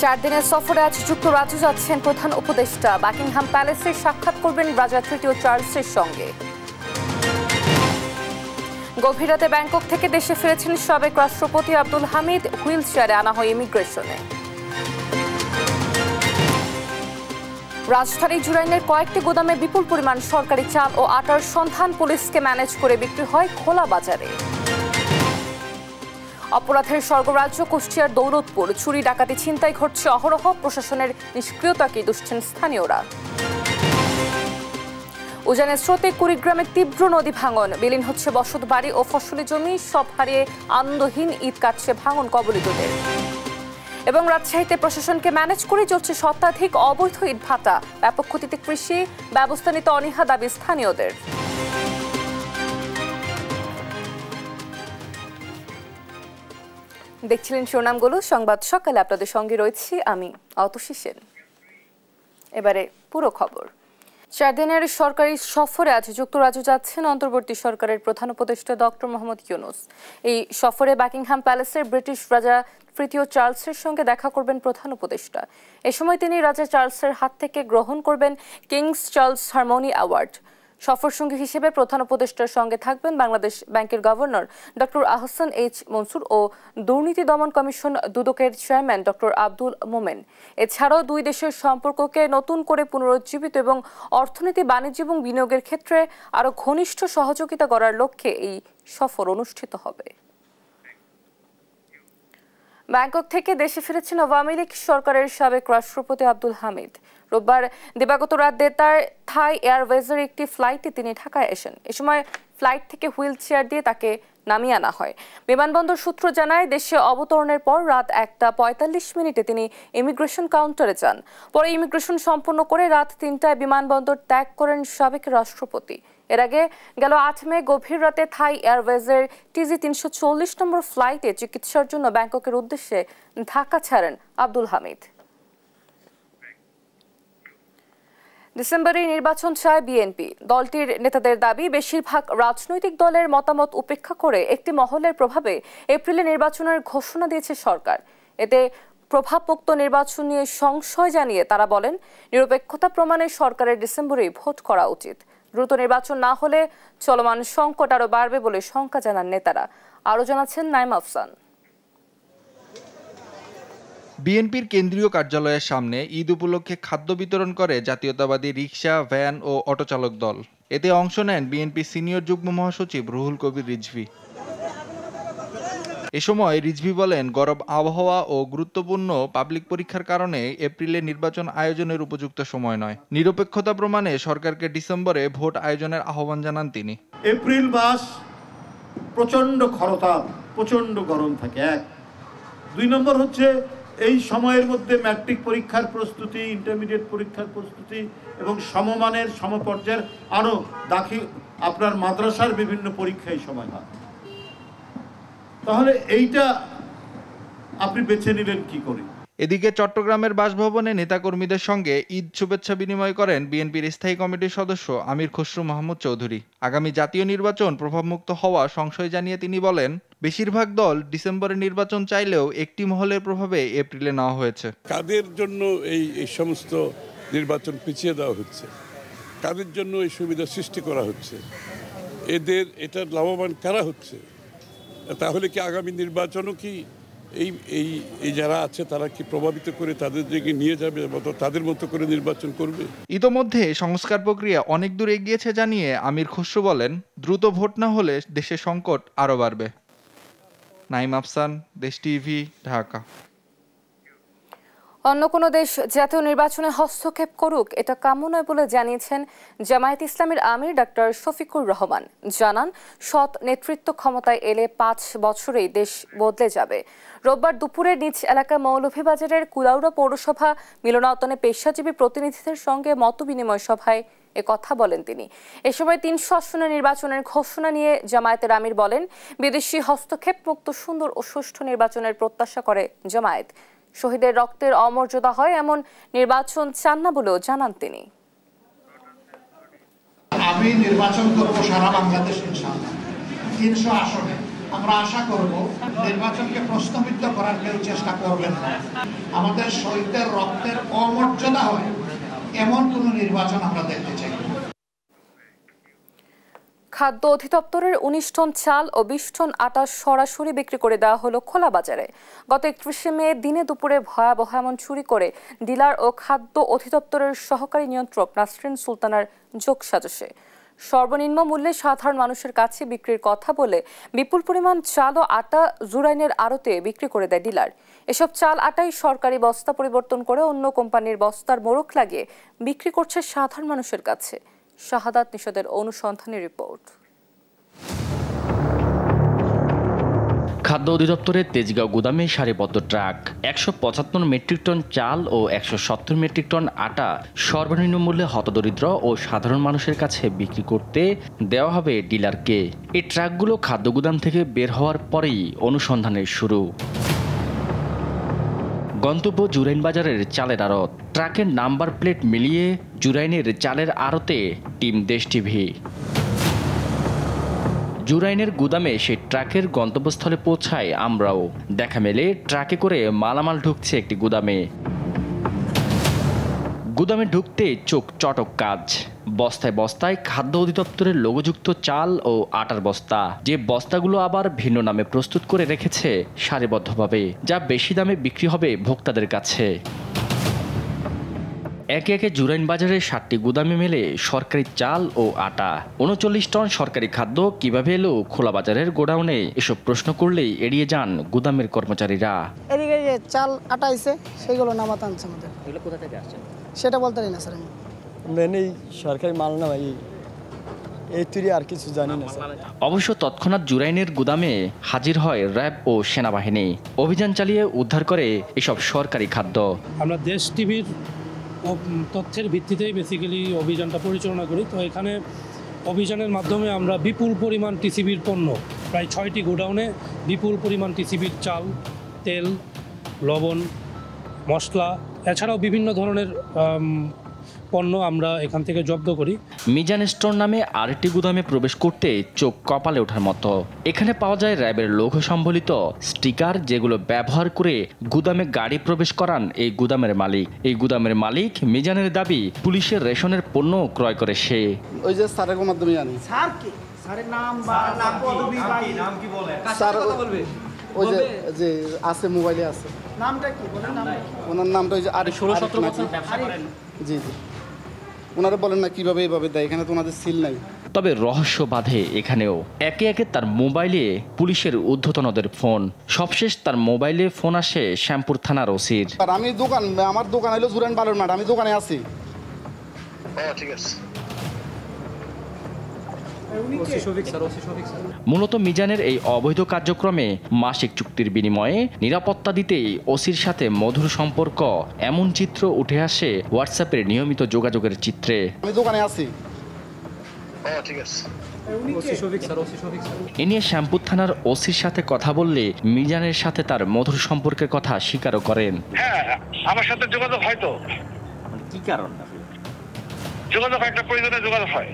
4 দিনের সফরে আজ যুক্তরাজ্য যাচ্ছেন প্রধান উপদেষ্টা। বাকিংহাম প্যালেসে সাক্ষাৎ করবেন রাজা তৃতীয় চার্লসের সঙ্গে। গভীর রাতে ব্যাংকক থেকে দেশে ফিরেছেন সাবেক রাষ্ট্রপতি আব্দুল হামিদ। হুইল চেয়ারে আনা হয় ইমিগ্রেশনে। রাজধানী জুরাইনের কয়েকটি গোদামে বিপুল পরিমাণ সরকারি চাল ও আটার সন্ধান পুলিশকে ম্যানেজ করে বিক্রি হয় খোলা বাজারে। অপরাধের স্বর্গরাজ্য কুষ্টিয়ার দৌলতপুর। চুরি ডাকাতি ছিনতাই ঘটছে অহরহ। প্রশাসনের নিষ্ক্রিয়তাকে দুষছেন স্থানীয়রা। উজানের স্রোতে কুড়িগ্রামের তীব্র নদী ভাঙন। বিলীন হচ্ছে বসত বাড়ি ও ফসলি জমি। সব হারিয়ে আনন্দহীন ঈদ কাটছে ভাঙন কবলিতদের। এবং রাজশাহীতে প্রশাসনকে ম্যানেজ করে চলছে শতাধিক অবৈধ ইট ভাটা। ব্যাপক ক্ষতিতে কৃষি। ব্যবস্থা নিতে অনীহা দাবি স্থানীয়দের। দেখছিলেন শিরোনামগুলো। সংবাদ সকালে আপনাদের সঙ্গে রয়েছি আমি অতসী সেন। এবারে পুরো খবর। 4 দিনের সরকারি সফরে আজ যুক্তরাজ্য যাচ্ছেন অন্তর্বর্তী সরকারের প্রধান উপদেষ্টা ডক্টর মোহাম্মদ ইউনূস। এই সফরে বাকিংহাম প্যালেসের ব্রিটিশ রাজা তৃতীয় চার্লসের সঙ্গে দেখা করবেন প্রধান উপদেষ্টা। এ সময় তিনি রাজা চার্লসের হাত থেকে গ্রহণ করবেন কিংস চার্লস হারমোনি অ্যাওয়ার্ড। সফর সঙ্গী হিসেবে প্রধান উপদেষ্টার সঙ্গে থাকবেন বাংলাদেশ ব্যাংকের governor doctor Ahsan H Mansur ও দুর্নীতি দমন কমিশন দুদকের চেয়ারম্যান ডক্টর আব্দুল মোমেন। এছাড়াও দুই দেশের সম্পর্ককে নতুন করে পুনরুজ্জীবিত এবং অর্থনীতি, বাণিজ্য এবং বিনিয়োগের ক্ষেত্রে আরও ঘনিষ্ঠ সহযোগিতা করার লক্ষ্যে এই সফর অনুষ্ঠিত হবে। ব্যাংকক থেকে দেশে ফিরেছেন আওয়ামী লীগ সরকারের সাবেক রাষ্ট্রপতি আব্দুল হামিদ। রোববার দিবাগত রাত দেড়টায় থাই এয়ারওয়েজের একটি ফ্লাইটে তিনি ঢাকায় আসেন। এ সময় ফ্লাইট থেকে হুইল চেয়ার দিয়ে তাকে নামিয়ে আনা হয়। বিমানবন্দর সূত্র জানায়, দেশে অবতরণের পর রাত 1:45 তিনি ইমিগ্রেশন কাউন্টারে যান। পরে ইমিগ্রেশন সম্পন্ন করে রাত 3টায় বিমানবন্দর ত্যাগ করেন সাবেক রাষ্ট্রপতি। এর আগে গেল 8 মে গভীর রাতে থাই এয়ারওয়েজের TG 340 নম্বর ফ্লাইটে চিকিৎসার জন্য ব্যাংককের উদ্দেশ্যে ঢাকা ছাড়েন আব্দুল হামিদ। ডিসেম্বরে নির্বাচন চায় বিএনপি। দলটির নেতাদের দাবি, বেশিরভাগ রাজনৈতিক দলের মতামত উপেক্ষা করে একটি মহলের প্রভাবে এপ্রিলে নির্বাচনের ঘোষণা দিয়েছে সরকার। এতে প্রভাবমুক্ত নির্বাচন নিয়ে সংশয় জানিয়ে তারা বলেন, নিরপেক্ষতা প্রমাণে সরকারের ডিসেম্বরেই ভোট করা উচিত। দ্রুত নির্বাচন না হলে চলমান সংকট আরও বাড়বে বলে শঙ্কা জানান নেতারা। আরও জানাচ্ছেন নাইম আফসান। বিএনপির কেন্দ্রীয় কার্যালয়ের সামনে ঈদ উপলক্ষে খাদ্য বিতরণ করে জাতীয়তাবাদী রিকশা, ভ্যান ও অটোচালক দল। এতে অংশ নেন বিএনপি সিনিয়র যুগ্ম মহাসচিব রুহুল কবির রিজভী। এ সময় রিজভী বলেন, গরম আবহাওয়া ও গুরুত্বপূর্ণ পাবলিক পরীক্ষার কারণে এপ্রিলে নির্বাচন আয়োজনের উপযুক্ত সময় নয়। নিরপেক্ষতা প্রমাণে সরকারকে ডিসেম্বরে ভোট আয়োজনের আহ্বান জানান তিনি। এপ্রিল মাস প্রচন্ড খরতাপ, প্রচন্ড গরম থাকে। 1 2 নম্বর হচ্ছে এই সময়ের মধ্যে ম্যাট্রিক পরীক্ষার প্রস্তুতি, ইন্টারমিডিয়েট পরীক্ষার প্রস্তুতি এবং সমমানের সমপর্যায়ের আরো দাখিল আপনার মাদ্রাসার বিভিন্ন পরীক্ষায় সময় হয়। তাহলে এইটা আপনি বেছে নেবেন কি করে? এদিকে চট্টগ্রামের বাসভবনে নেতাকর্মীদের সঙ্গে ঈদ শুভেচ্ছা বিনিময় করেন বিএনপির স্থায়ী কমিটির সদস্য আমির খসরু মাহমুদ চৌধুরী। আগামী জাতীয় নির্বাচন প্রভাবমুক্ত হওয়া সংশয় জানিয়ে তিনি বলেন, বেশিরভাগ দল ডিসেম্বরে নির্বাচন চাইলেও একটি মহলের প্রভাবে এপ্রিলে নেওয়া হয়েছে। কাদের জন্য এই সমস্ত নির্বাচন পিছিয়ে দেওয়া হচ্ছে, কাদের জন্য এই সুবিধা সৃষ্টি করা হচ্ছে, এটার লাভবান কারা হচ্ছে? তাহলে কি আগামী নির্বাচনও কি এই যারা আছে তারা কি প্রভাবিত করে তাদের দিকে নিয়ে যাবে, তাদের মতো করে নির্বাচন করবে? ইতোমধ্যে সংস্কার প্রক্রিয়া অনেক দূর এগিয়েছে জানিয়ে আমির খসরু বলেন, দ্রুত ভোট না হলে দেশে সংকট আরও বাড়বে। নাইম আফসান, দেশ টিভি, ঢাকা। অন্য কোনো দেশ জাতীয় নির্বাচনে হস্তক্ষেপ করুক, এটা কাম্য নয় বলে জানিয়েছেন জামায়াত ইসলামীর আমির ডাক্তার শফিকুর রহমান। জানান, সৎ নেতৃত্ব ক্ষমতায় এলে 5 বছরেই দেশ বদলে যাবে। রোববার দুপুরে নিজ এলাকা মৌলভীবাজারের কুলাউড়া পৌরসভা মিলনায়তনে পেশাজীবী প্রতিনিধিদের সঙ্গে মতবিনিময় সভায় কথা বলেন তিনি। এ সময় 300 আসনের নির্বাচনের ঘোষণা নিয়ে জামায়াতের আমির বলেন, বিদেশি হস্তক্ষেপ মুক্ত সুন্দর ও সুষ্ঠু নির্বাচনের প্রত্যাশা করে জামায়াত। শহীদের রক্তের অমর্যাদা হয় এমন নির্বাচন চান না বলেও জানান তিনি। আমি নির্বাচন করব সারা বাংলাদেশ ইনশাআল্লাহ 300 আসনে। আমরা আশা করব নির্বাচনকে প্রশ্নবিদ্ধ করার কেউ চেষ্টা করবেন না। আমাদের শহীদদের রক্তের অমর্যাদা হয় এমন কোনো নির্বাচন আমরা দেখতে চাই। খাদ্য অধিদপ্তরের ১৯ টন চাল ও ২০ টন আটা সরাসরি বিক্রি করে দেওয়া হলো খোলা বাজারে। গত ৩১শে মে দিনে দুপুরে ভয়াবহ এমন চুরি করে ডিলার ও খাদ্য অধিদপ্তরের সহকারী নিয়ন্ত্রক নাসরিন সুলতানার যোগসাজশে সর্বনিম্ন মূল্যে সাধারণ মানুষের কাছে বিক্রির কথা বলে বিপুল পরিমাণ চাল ও আটা জুরাইনের আড়তে বিক্রি করে দেয় ডিলার। এসব চাল আটাই সরকারি বস্তা পরিবর্তন করে অন্য কোম্পানির বস্তার মোড়ক লাগিয়ে বিক্রি করছে সাধারণ মানুষের কাছে। শাহাদাত নিশাদের অনুসন্ধানী রিপোর্ট। খাদ্য অধিদপ্তরের তেজগাঁও গুদামে সারিবদ্ধ ট্রাক ১৭৫ মেট্রিক টন চাল ও ১৭০ মেট্রিক টন আটা সর্বনিম্ন মূল্যে হতদরিদ্র ও সাধারণ মানুষের কাছে বিক্রি করতে দেওয়া হবে ডিলারকে। এই ট্রাকগুলো খাদ্য গুদাম থেকে বের হওয়ার পরেই অনুসন্ধানের শুরু। গন্তব্য জুরাইন বাজারের চালের আড়ত। ট্রাকের নাম্বার প্লেট মিলিয়ে জুরাইনের চালের আড়তে টিম দেশ টিভি। জুরাইনের গুদামে সেই ট্রাকের গন্তব্যস্থলে পৌঁছায় আমরাও। দেখা মেলে ট্রাকে করে মালামাল ঢুকছে একটি গুদামে। গুদামে ঢুকতে চোখ চটক কাজ। বস্তায় বস্তায় খাদ্য অধিদপ্তরের লোগোযুক্ত চাল ও আটার বস্তা, যে বস্তাগুলো আবার ভিন্ন নামে প্রস্তুত করে রেখেছে সারিবদ্ধভাবে, যা বেশি দামে বিক্রি হবে ভোক্তাদের কাছে। একে একে জুরাইন বাজারে ৭টি গুদামে মেলে সরকারি চাল ও আটা। ৩৯ টন সরকারি খাদ্য কিভাবে এলো খোলা বাজারের গোডাউনে, এসব প্রশ্ন করলেই এড়িয়ে যান গুদামের কর্মচারীরা। এদিকে যে চাল আটা আছে সেগুলো নামাতে আনছে আমাদের। এগুলো কোথা থেকে আসছে সেটা বলতে পারি না স্যার। আমরা এই সরকারি মাল না ভাই, এই তুই আর কিছু জানি না। অবশ্য তৎক্ষণাৎ জুরাইনের গুদামে হাজির হয় র্যাব ও সেনাবাহিনী। অভিযান চালিয়ে উদ্ধার করে এসব সরকারি খাদ্য। আমরা দেশ টিভির তথ্যের ভিত্তিতেই বেসিক্যালি অভিযানটা পরিচালনা করি। তো এখানে অভিযানের মাধ্যমে আমরা বিপুল পরিমাণ টিসিবির পণ্য, প্রায় ৬টি গোডাউনে বিপুল পরিমাণ টিসিবির চাল, তেল, লবণ, মশলা, এছাড়াও বিভিন্ন ধরনের পণ্য আমরা এখান থেকে জব্দ করি। মিজান স্টোর নামে আরেকটি গুদামে প্রবেশ করতে চোখ কপালে ওঠার মতো। এখানে পাওয়া যায় র্যাবের লৌহ সম্বলিত স্টিকার, যেগুলো ব্যবহার করে গুদামে গাড়ি প্রবেশ করান এই গুদামের মালিক। এই গুদামের মালিক মিজানের দাবি, পুলিশের রেশনের পণ্য ক্রয় করে সে। ওই যে স্যারের মাধ্যমে জানি। স্যার কি? স্যারের নাম বা নাম পদবি বা নাম কি বলে? স্যার ওই যে আছে, মোবাইলে আছে। নামটা কি বলেন? নাম ওনার নামটা ওই যে আর ১৬-১৭ বছর ব্যবসা করেন। জি জি, ওনারা বলেন না কিভাবে এইভাবে দেয়, এখানে তো ওনাদের সিল নাই। তবে রহস্য বাঁধে এখানেও। একে একে তার মোবাইলে পুলিশের ঊর্ধ্বতনদের ফোন। সবশেষ তার মোবাইলে ফোন আসে শ্যামপুর থানার ওসির। আমি দোকান, আমার দোকান হলো জুরাইন বালুর মাঠ, আমি দোকানে আছি। ঠিক আছে। মূলত মিজানের এই অবৈধ কার্যক্রমে মাসিক চুক্তির বিনিময়ে নিরাপত্তা দিতেই ওসির সাথে মধুর সম্পর্ক, এমন চিত্র উঠে আসে হোয়াটসঅ্যাপের নিয়মিত যোগাযোগের চিত্রে। আমি দোকানে আছি। ঠিক আছে। এ নিয়ে শ্যামপুর থানার ওসির সাথে কথা বললে মিজানের সাথে তার মধুর সম্পর্কের কথা স্বীকারও করেন। হ্যাঁ, আমার সাথে যোগাযোগ হয় তো। কি কারণ? যোগাযোগ একটা প্রয়োজনে যোগাযোগ হয়।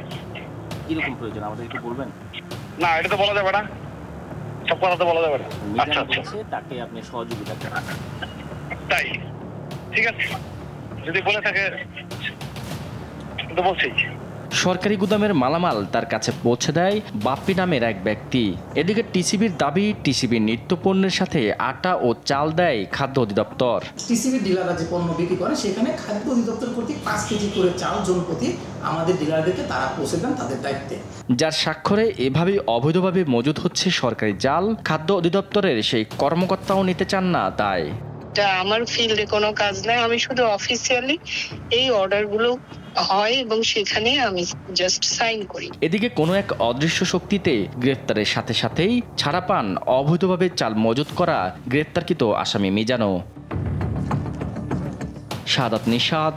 কিরকম প্রয়োজন আমাদের একটু বলবেন? না, এটা তো বলা যাবে না, সব কথা তো বলা যাবে না। আচ্ছা আচ্ছা, তাকে আপনি সহযোগিতা করেন, তাই ঠিক আছে, যদি বলে থাকে তো বলছি। সরকারি গুদামের মালামাল তার কাছে পৌঁছে দেয় বাপ্পি নামের এক ব্যক্তি। এদিকে টিসিবির দাবি, টিসিবির নিত্যপণ্যের সাথে আটা ও চাল দেয় খাদ্য অধিদপ্তর। টিসিবির ডিলাররা যে পণ্য বিক্রি করে সেখানে খাদ্য অধিদপ্তর কর্তৃক ৫ কেজি করে চাল জনপ্রতি আমাদের ডিলারদেরকে তারা পৌঁছে দেন তাদের দায়িত্বে। যার স্বাক্ষরে এভাবেই অবৈধভাবে মজুদ হচ্ছে সরকারি জাল। খাদ্য অধিদপ্তরের সেই কর্মকর্তাও নিতে চান না দায়। আমার ফিল্ডে কোনো কাজ নাই, আমি শুধু অফিসিয়ালি এই অর্ডারগুলো হয় এবং সেখানে আমি জাস্ট সাইন করি। এদিকে কোনো এক অদৃশ্য শক্তিতে গ্রেফতারের সাথে সাথেই ছাড়া পান অবৈধভাবে চাল মজুত করা গ্রেফতারকৃত আসামি মিজানও। শাহাদাত নিশাদ,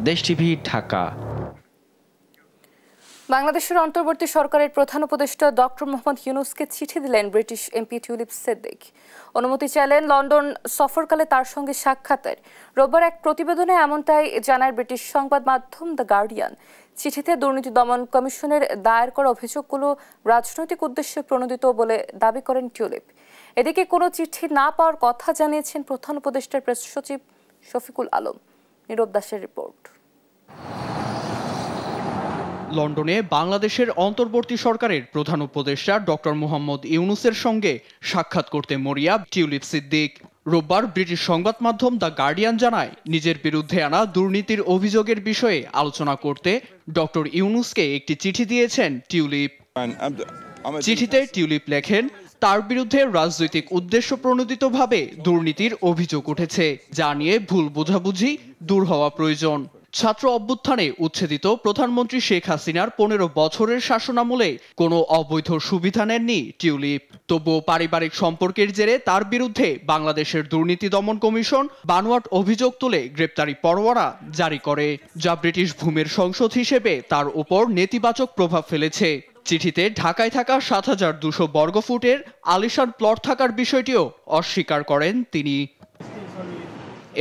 দেশ টিভি, ঢাকা। বাংলাদেশের অন্তর্বর্তী সরকারের প্রধান উপদেষ্টা ডক্টর মোহাম্মদ ইউনূসকে চিঠি দিলেন ব্রিটিশ এমপি টিউলিপ সিদ্দিক। অনুমতি চাইলেন লন্ডন সফরকালে তার সঙ্গে সাক্ষাতের। রোববার এক প্রতিবেদনে এমনটাই জানায় ব্রিটিশ সংবাদ মাধ্যম দ্য গার্ডিয়ান। চিঠিতে দুর্নীতি দমন কমিশনের দায়ের করা অভিযোগগুলো রাজনৈতিক উদ্দেশ্যে প্রণোদিত বলে দাবি করেন টিউলিপ। এদিকে কোনো চিঠি না পাওয়ার কথা জানিয়েছেন প্রধান উপদেষ্টার প্রেস সচিব শফিকুল আলম। নীরব দাসের রিপোর্ট। লন্ডনে বাংলাদেশের অন্তর্বর্তী সরকারের প্রধান উপদেষ্টা ডক্টর মোহাম্মদ ইউনুসের সঙ্গে সাক্ষাৎ করতে মরিয়া টিউলিপ সিদ্দিক। রোববার ব্রিটিশ সংবাদ মাধ্যম দ্য গার্ডিয়ান জানায়, নিজের বিরুদ্ধে আনা দুর্নীতির অভিযোগের বিষয়ে আলোচনা করতে ডক্টর ইউনুসকে একটি চিঠি দিয়েছেন টিউলিপ। চিঠিতে টিউলিপ লেখেন, তার বিরুদ্ধে রাজনৈতিক উদ্দেশ্য প্রণোদিতভাবে দুর্নীতির অভিযোগ উঠেছে, যা নিয়ে ভুল বোঝাবুঝি দূর হওয়া প্রয়োজন। ছাত্র অভ্যুত্থানে উচ্ছেদিত প্রধানমন্ত্রী শেখ হাসিনার 15 বছরের শাসনামলে কোনো অবৈধ সুবিধা নেননি টিউলিপ। তবুও পারিবারিক সম্পর্কের জেরে তার বিরুদ্ধে বাংলাদেশের দুর্নীতি দমন কমিশন বানোয়াট অভিযোগ তুলে গ্রেপ্তারি পরোয়ানা জারি করে, যা ব্রিটিশ ভূমির সংসদ হিসেবে তার উপর নেতিবাচক প্রভাব ফেলেছে। চিঠিতে ঢাকায় থাকা ৭,২০০ বর্গফুটের আলিশান প্লট থাকার বিষয়টিও অস্বীকার করেন তিনি।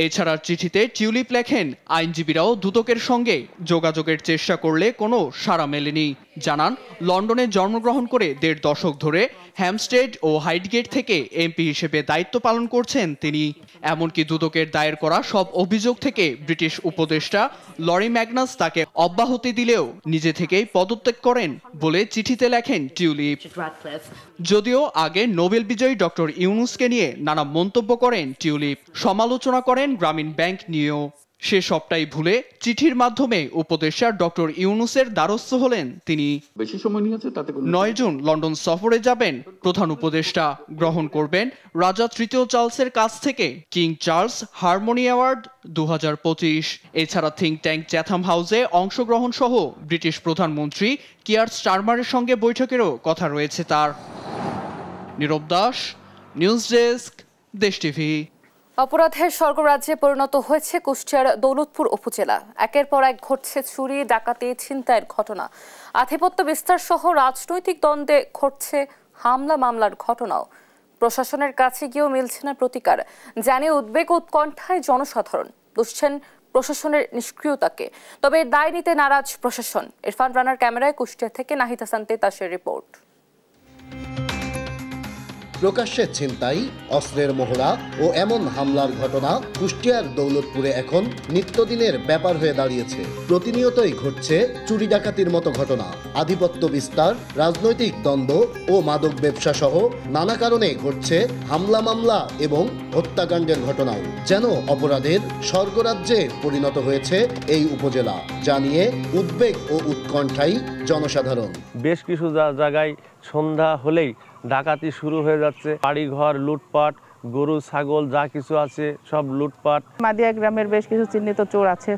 এছাড়া চিঠিতে টিউলিপ লেখেন, আইনজীবীরাও দুদকের সঙ্গে যোগাযোগের চেষ্টা করলে কোনো সাড়া মেলেনি। জানান, লন্ডনে জন্মগ্রহণ করে ১.৫ দশক ধরে হ্যামস্টেড ও হাইডগেট থেকে এমপি হিসেবে দায়িত্ব পালন করছেন তিনি। এমনকি দুদকের দায়ের করা সব অভিযোগ থেকে ব্রিটিশ উপদেষ্টা লরি ম্যাগনাস তাকে অব্যাহতি দিলেও নিজে থেকেই পদত্যাগ করেন বলে চিঠিতে লেখেন টিউলিপ। যদিও আগে নোবেল বিজয়ী ডক্টর ইউনুসকে নিয়ে নানা মন্তব্য করেন টিউলিপ, সমালোচনা করেন গ্রামীণ ব্যাংক নিয়েও। সে সবটাই ভুলে চিঠির মাধ্যমে উপদেষ্টা ডক্টর ইউনুসের দ্বারস্থ হলেন তিনি। 9 জুন লন্ডন সফরে যাবেন প্রধান উপদেষ্টা। গ্রহণ করবেন রাজা তৃতীয় চার্লসের কাছ থেকে কিং চার্লস হারমোনি অ্যাওয়ার্ড 2025। এছাড়া থিঙ্ক ট্যাঙ্ক চ্যাথাম হাউসে অংশগ্রহণ সহ ব্রিটিশ প্রধানমন্ত্রী কিয়ার স্টারমারের সঙ্গে বৈঠকেরও কথা রয়েছে তার। নীরব দাস, নিউজ ডেস্ক, দেশ টিভি। অপরাধের স্বর্গরাজ্যে পরিণত হয়েছে কুষ্টিয়ার দৌলতপুর উপজেলা। একের পর এক ঘটছে চুরি, ডাকাতি, ছিনতাইয়ের ঘটনা। আধিপত্য বিস্তার সহ রাজনৈতিক দ্বন্দ্বে ঘটছে হামলা মামলার ঘটনাও। প্রশাসনের কাছে গিয়েও মিলছে না প্রতিকার। জানিয়ে উদ্বেগ উৎকণ্ঠায় জনসাধারণ, দুষছেন প্রশাসনের নিষ্ক্রিয়তাকে। তবে দায় নিতে নারাজ প্রশাসন। ইরফান রানার ক্যামেরায় কুষ্টিয়া থেকে নাহিদ হাসান তেতাসের রিপোর্ট। প্রকাশ্যে ছিনতাই, অস্ত্রের মহড়া ও এমন হামলার ঘটনা কুষ্টিয়ার দৌলতপুরে এখন নিত্যদিনের ব্যাপার হয়ে দাঁড়িয়েছে। প্রতিনিয়তই ঘটছে চুরি ডাকাতির মতো ঘটনা। আধিপত্য বিস্তার, রাজনৈতিক দ্বন্দ্ব ও মাদক ব্যবসা সহ নানা কারণে ঘটছে হামলা মামলা এবং হত্যাকাণ্ডের ঘটনাও। যেন অপরাধের স্বর্গরাজ্যে পরিণত হয়েছে এই উপজেলা, জানিয়ে উদ্বেগ ও উৎকণ্ঠায় জনসাধারণ। বেশ কিছু জায়গায় সন্ধ্যা হলেই ডাকাতি শুরু হয়ে যাচ্ছে। বাড়িঘর লুটপাট, গরু ছাগল যা কিছু আছে সব লুটপাট। মাদিয়া গ্রামের বেশ কিছু চিহ্নিত চোর আছে।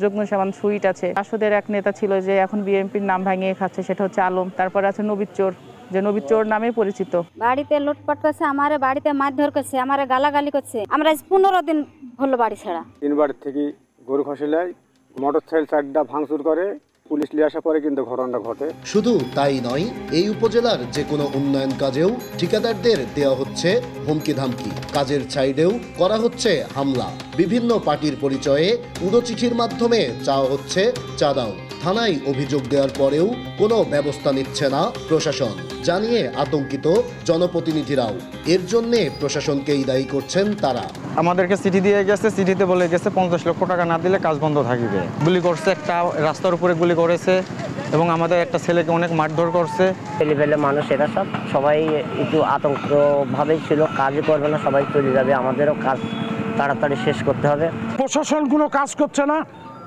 যজ্ঞসামান সুইট আছে। আসদের এক নেতা ছিল যে এখন বিএনপির নাম ভাঙিয়ে খাচ্ছে, সেটা হচ্ছে আলম। তারপরে আছে নবীর চোর, যে নবীর চোর নামে পরিচিত। বাড়িতে লুটপাট করছে, আমারে বাড়িতে মারধর করছে, আমারে গালাগালি করছে। আমরা 15 দিন হলো বাড়ি ছাড়া। 3 বার থেকে গরু খসিলাই মোটরসাইকেল 4টা ভাঙচুর করে, পুলিশ নিয়ে আসা পরে কিন্তু ঘটনাটা ঘটে। শুধু তাই নয়, এই উপজেলার যে কোনো উন্নয়ন কাজেও ঠিকাদারদের দেওয়া হচ্ছে হুমকি ধামকি। কাজের সাইডেও করা হচ্ছে হামলা। বিভিন্ন পার্টির পরিচয়ে উড়ো চিঠির মাধ্যমে চাওয়া হচ্ছে চাঁদাও। থানায় অভিযোগ দেওয়ার পরেও কোনো ব্যবস্থা নিচ্ছে না প্রশাসন, জানিয়ে আতঙ্কিত জনপ্রতিনিধিরাও। এর জন্যে প্রশাসনকেই দায়ী করছেন তারা। আমাদেরকে চিঠি দিয়ে গেছে, চিঠিতে বলে গেছে 50 লক্ষ টাকা না দিলে কাজ বন্ধ থাকবে। গুলি করছে, একটা রাস্তার উপরে গুলি করেছে এবং আমাদের একটা ছেলেকে অনেক মারধর করছে। ছেলেপেলে মানুষ এরা সবাই একটু আতঙ্কভাবেই ছিল, কাজই করবে না, সবাই চলে যাবে। আমাদেরও কাজ তাড়াতাড়ি শেষ করতে হবে। প্রশাসন কোনো কাজ করছে না,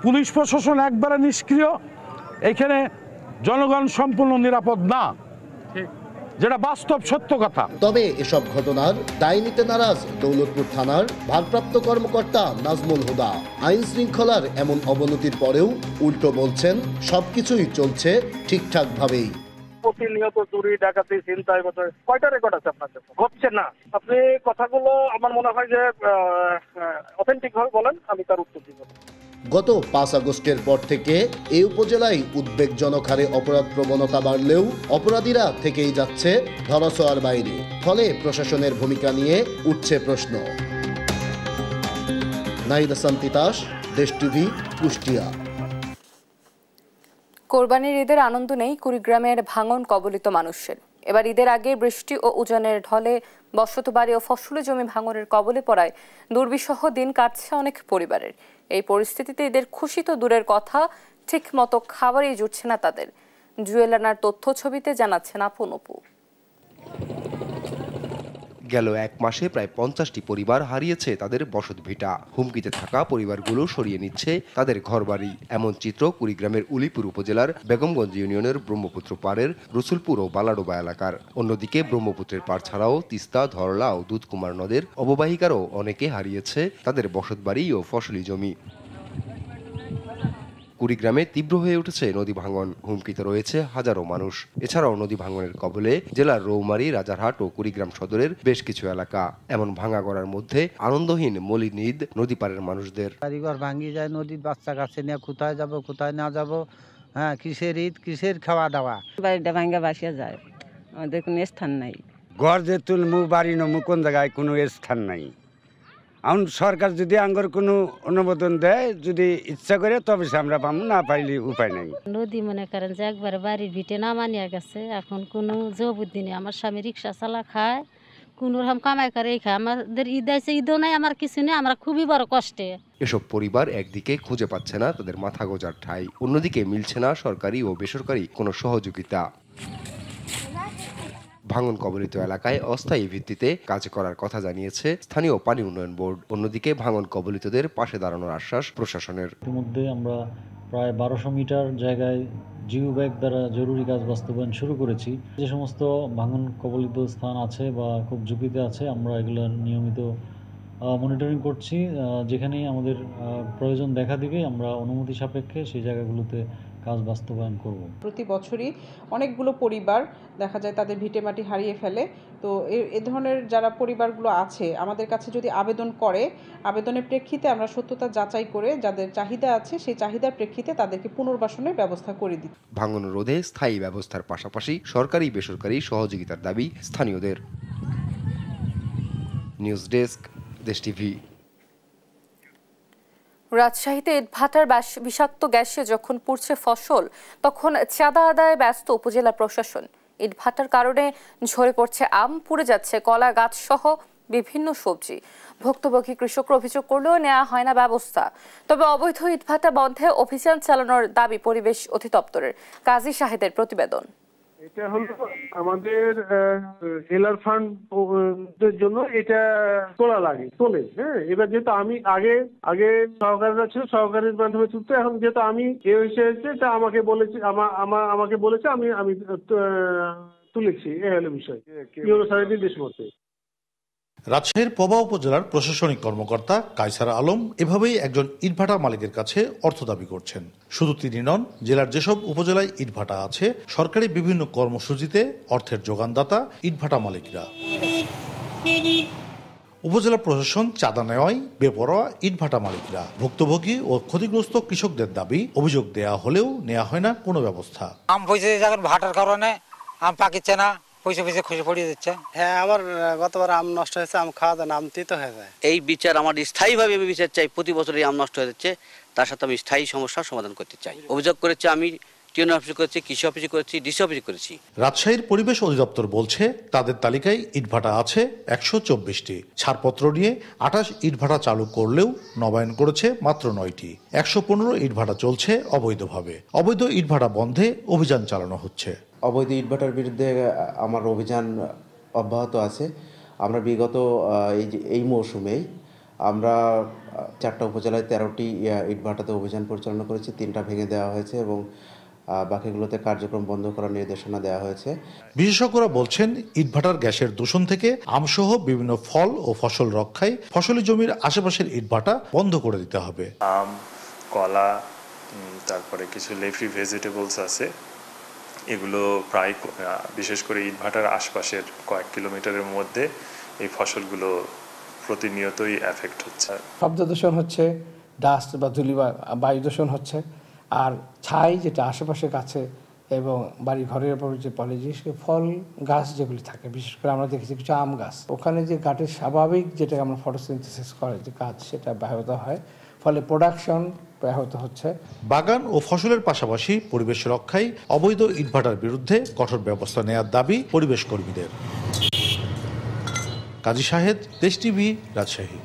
পুলিশ প্রশাসন একবারে নিষ্ক্রিয়। এখানে জনগণ সম্পূর্ণ নিরাপদ না, যেটা বাস্তব সত্য কথা। তবে এসব ঘটনার দায় নিতে নারাজ দৌলতপুর থানার ভারপ্রাপ্ত কর্মকর্তা নাজমুল হুদা। আইন শৃঙ্খলার এমন অবনতির পরেও উল্টো বলছেন সবকিছুই চলছে ঠিকঠাক ভাবেই। প্রতিনিয়ত চুরি ডাকাতি ছিনতাই কয়টা রেকর্ড আছে আপনার কাছে? হচ্ছে না। আপনি কথাগুলো আমার মনে হয় যে অথেন্টিক ভাবে বলেন, আমি তার উত্তর দিব। গত 5 আগস্টের পর থেকে এই উপজেলায় উদ্বেগজনক হারে অপরাধ প্রবণতা বাড়লেও অপরাধীরা থেকেই যাচ্ছে ধরাছোঁয়ার বাইরে। ফলে প্রশাসনের ভূমিকা নিয়ে উঠছে প্রশ্ন। নাহিদ হাসান তিতাস, দেশ টিভি, কুষ্টিয়া। কোরবানির ঈদের আনন্দ নেই কুড়িগ্রামের ভাঙন কবলিত মানুষের। এবার ঈদের আগে বৃষ্টি ও উজানের ঢলে বসতবাড়ি ও ফসলি জমি ভাঙনের কবলে পড়ায় দুর্বিষহ দিন কাটছে অনেক পরিবারের। এই পরিস্থিতিতে ঈদের খুশি তো দূরের কথা, ঠিক মতো খাবারই জুটছে না তাদের। জুয়েল রানার তথ্য ছবিতে জানাচ্ছেন আপন অপু। গেল এক মাসে প্রায় 50টি পরিবার হারিয়েছে তাদের বসতভিটা। হুমকিতে থাকা পরিবারগুলো সরিয়ে নিচ্ছে তাদের ঘরবাড়ি। এমন চিত্র কুড়িগ্রামের উলিপুর উপজেলার বেগমগঞ্জ ইউনিয়নের ব্রহ্মপুত্র পাড়ের রসুলপুর ও বালাডোবা এলাকার। অন্যদিকে ব্রহ্মপুত্রের পাড় ছাড়াও তিস্তা, ধরলা ও দুধকুমার নদের অববাহিকারও অনেকে হারিয়েছে তাদের বসতবাড়ি ও ফসলি জমি। কুড়িগ্রামে তীব্র হয়ে উঠেছে নদী ভাঙন, হুমকিতে রয়েছে হাজারো মানুষ। এছাড়াও নদী ভাঙনের কবলে জেলার রৌমারী, রাজারহাট ও কুড়িগ্রাম সদরের বেশ কিছু এলাকা। এমন ভাঙা গড়ার মধ্যে আনন্দহীন মলিন ঈদ নদী পাড়ের মানুষদের। বাড়িঘর ভাঙি যায়, নদীর বাচ্চা কাছে নিয়ে কোথায় যাব কোথায় না যাব, হ্যাঁ কিসের ঈদ কিসের খাওয়া দাওয়া। বাড়িটা ভাঙ্গা বাসিয়া যায়, আমাদের কোনো স্থান নাই। ঘর যে তুলমু বাড়ি নমু কোন জায়গায় কোনো স্থান নাই। এখন সরকার যদি আঙ্গর কোনো অনুমোদন দেয়, যদি ইচ্ছা করে তবে আমরা পাবো, না পাইলে উপায় নাই। নদী মনে করেন যে একবারে বাড়ির ভিটে না মানিয়া গেছে, এখন কোনো জবুদ্দি নেই। আমার স্বামী রিক্সা চালা খায়, কোনো রকম কামাই করে এই খায়। আমাদের ঈদ আছে, ঈদও নাই, আমার কিছু নেই, আমরা খুবই বড় কষ্টে। এসব পরিবার একদিকে খুঁজে পাচ্ছে না তাদের মাথা গোজার ঠাঁই, অন্যদিকে মিলছে না সরকারি ও বেসরকারি কোনো সহযোগিতা। ভাঙন কবলিত এলাকায় অস্থায়ী ভিত্তিতে কাজ করার কথা জানিয়েছে স্থানীয় পানি উন্নয়ন বোর্ড। অন্যদিকে ভাঙন কবলিতদের পাশে দাঁড়ানোর আশ্বাস প্রশাসনের। ইতিমধ্যে আমরা প্রায় 1200 মিটার জায়গায় জিও ব্যাগ দ্বারা জরুরি কাজ বাস্তবায়ন শুরু করেছি। যে সমস্ত ভাঙন কবলিত স্থান আছে বা খুব ঝুঁকিতে আছে, আমরা এগুলোর নিয়মিত মনিটরিং করছি। যেখানেই আমাদের প্রয়োজন দেখা দিবে, আমরা অনুমতি সাপেক্ষে সেই জায়গাগুলোতে কাজ বাস্তবায়ন করব। প্রতি বছরই অনেকগুলো পরিবার দেখা যায় তাদের ভিটেমাটি হারিয়ে ফেলে। তো এ ধরনের যারা পরিবারগুলো আছে আমাদের কাছে যদি আবেদন করে, আবেদনের প্রেক্ষিতে আমরা সত্যতা যাচাই করে যাদের চাহিদা আছে সেই চাহিদার প্রেক্ষিতে তাদেরকে পুনর্বাসনের ব্যবস্থা করে দিই। ভাঙন রোধে স্থায়ী ব্যবস্থার পাশাপাশি সরকারি বেসরকারি সহযোগিতার দাবি স্থানীয়দের। নিউজ ডেস্ক, দেশ টিভি। রাজশাহীতে ইটভাটার বিষাক্ত গ্যাসে যখন পুড়ছে ফসল, তখন চাঁদা আদায়ে ব্যস্ত উপজেলা প্রশাসন। ইটভাটার কারণে ঝরে পড়ছে আম, পুড়ে যাচ্ছে কলা গাছ সহ বিভিন্ন সবজি। ভুক্তভোগী কৃষকরা অভিযোগ করলেও নেওয়া হয় না ব্যবস্থা। তবে অবৈধ ইটভাটা বন্ধে অভিযান চালানোর দাবি পরিবেশ অধিদপ্তরের। কাজী শাহেদের প্রতিবেদন। এটা হলো আমাদের এলআর ফান্ডের জন্য এটা তোলে। হ্যাঁ, এবার যেহেতু আমি আগে সহকারীরা ছিল, সহকারীর মাধ্যমে তুলতে, এখন যেহেতু আমি এ হয়েছে তা আমাকে বলেছে আমি তুলেছি। এ হলো বিষয় নির্দেশ মতে। রাজশাহীর পবা উপজেলার প্রশাসনিক কর্মকর্তা কায়সার আলম এভাবেই একজন ইটভাটা মালিকের কাছে অর্থ দাবি করছেন। শুধু তিনি নন, জেলার যেসব উপজেলায় ইটভাটা আছে সরকারি বিভিন্ন কর্মসূচিতে অর্থের যোগানদাতা ইটভাটা মালিকরা। উপজেলা প্রশাসন চাঁদা নেওয়ায় বেপরোয়া ইটভাটা মালিকরা। ভুক্তভোগী ও ক্ষতিগ্রস্ত কৃষকদের দাবি, অভিযোগ দেয়া হলেও নেওয়া হয় না কোনো ব্যবস্থা। আম পয়সা যখন ভাটার কারণে আম পাকিচ্ছে না, পয়সা খুশি পড়িয়ে দিচ্ছে। হ্যাঁ, আবার গতবার আম নষ্ট হয়েছে, আম খাওয়া যায় না, আম তিতো হয়ে যায়। এই বিচার আমার স্থায়ীভাবে আমি বিচার চাই। প্রতি বছরই আম নষ্ট হয়ে যাচ্ছে, তার সাথে আমি স্থায়ী সমস্যার সমাধান করতে চাই। অভিযোগ করেছি আমি টিউন অফিসে করেছি, কৃষি অফিসে করেছি, ডিসি অফিসে করেছি। রাজশাহীর পরিবেশ অধিদপ্তর বলছে তাদের তালিকায় ইটভাটা আছে 124টি। ছাড়পত্র নিয়ে 28 ইটভাটা চালু করলেও নবায়ন করেছে মাত্র 9টি। 115 ইটভাটা চলছে অবৈধভাবে। অবৈধ ইটভাটা বন্ধে অভিযান চালানো হচ্ছে। অবৈধ ইটভাটার বিরুদ্ধে আমার অভিযান অব্যাহত আছে। আমরা বিগত এই মৌসুমেই আমরা 4টা উপজেলায় 13টি ইটভাটাতে অভিযান পরিচালনা করেছি। 3টা ভেঙে দেওয়া হয়েছে এবং বাকিগুলোতে কার্যক্রম বন্ধ করার নির্দেশনা দেওয়া হয়েছে। বিশেষজ্ঞরা বলছেন ইটভাটার গ্যাসের দূষণ থেকে আমসহ বিভিন্ন ফল ও ফসল রক্ষায় ফসলি জমির আশেপাশের ইটভাটা বন্ধ করে দিতে হবে। আম, কলা, তারপরে কিছু লিফি ভেজিটেবলস আছে, এগুলো প্রায় বিশেষ করে ইটভাটার আশপাশের কয়েক কিলোমিটারের মধ্যে এই ফসলগুলো প্রতিনিয়তই এফেক্ট হচ্ছে। শব্দ দূষণ হচ্ছে, ডাস্ট বা ধূলি বা বায়ু দূষণ হচ্ছে, আর ছাই যেটা আশেপাশে গাছে এবং বাড়ি ঘরের উপর যে পলিজিস ফল গাছ যেগুলি থাকে, বিশেষ করে আমরা দেখেছি কিছু আম গাছ, ওখানে যে গাছের স্বাভাবিক যেটা আমরা ফটোসিনথেসিস করে যে কাজ, সেটা ব্যাহত হয়। ফলে প্রোডাকশন ব্যাহত হচ্ছে। বাগান ও ফসলের পাশাপাশি পরিবেশ রক্ষায় অবৈধ ইটভাটার বিরুদ্ধে কঠোর ব্যবস্থা নেওয়ার দাবি পরিবেশ কর্মীদের। কাজী শাহেদ, দেশ টিভি, রাজশাহী।